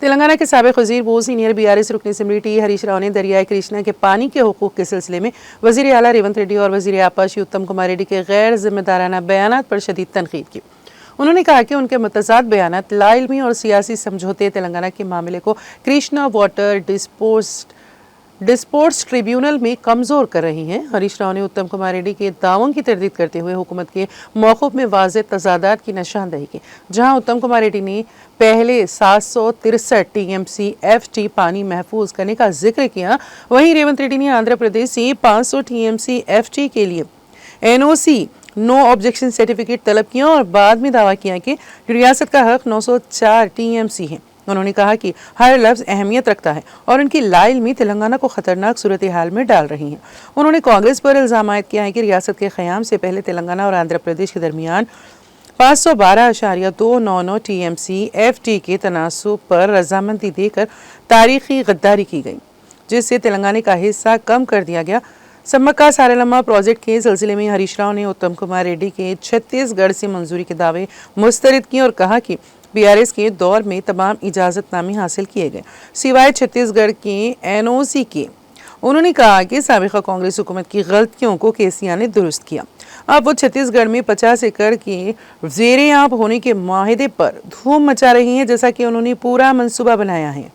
تلنگانہ کے سابق وزیر وہ سینئر BRS رکن اسمبلی ٹی ہریش راؤ نے دریائے کرشنا کے پانی کے حقوق کے سلسلے میں وزیر اعلیٰ ریونت ریڈی اور وزیر آبپاشی اتم کمار ریڈی کے غیر ذمہ دارانہ بیانات پر شدید تنقید کی۔ انہوں نے کہا کہ ان کے متضاد بیانات لا علمی اور سیاسی سمجھوتے تلنگانہ کے معاملے کو کرشنا واٹر ڈسپورٹس ٹریبیونل میں کمزور کر رہی ہیں۔ ہریش راؤ نے اتم کمار ریڈی کے دعووں کی تردید کرتے ہوئے حکومت کے موقف میں واضح تضادات کی نشاندہی کی۔ جہاں اتم کمار ریڈی نے پہلے 763 TMC FT پانی محفوظ کرنے کا ذکر کیا، وہیں ریونت ریڈی نے آندھرا پردیش سے 500 TMC FT کے لیے NOC نو آبجیکشن سرٹیفکیٹ طلب کیا اور بعد میں دعویٰ کیا کہ ریاست کا حق 904 TMC ہے۔ انہوں نے کہا کہ ہر لفظ اہمیت رکھتا ہے اور ان کی لا علمی تلنگانہ کو خطرناک صورتحال میں ڈال رہی ہیں۔ انہوں نے کانگریس پر الزام عائد کیا ہے کہ ریاست کے قیام سے پہلے تلنگانہ اور آندھرا پردیش کے درمیان 512.299 TMC FT کے تناسب پر رضامندی دے کر تاریخی غداری کی گئی، جس سے تلنگانہ کا حصہ کم کر دیا گیا۔ سمکا سارلما پروجیکٹ کے سلسلے میں ہریش راؤ نے اتم کمار ریڈی کے چھتیس گڑھ سے منظوری کے دعوے مسترد کیے اور کہا کہ BRS کے دور میں تمام اجازت نامے حاصل کیے گئے سوائے چھتیس گڑھ کے NOC کے۔ انہوں نے کہا کہ سابقہ کانگریس حکومت کی غلطیوں کو کیسیا نے درست کیا۔ اب وہ چھتیس گڑھ میں 50 ایکڑ کے زیر آب ہونے کے معاہدے پر دھوم مچا رہی ہیں، جیسا کہ انہوں نے پورا منصوبہ بنایا ہے۔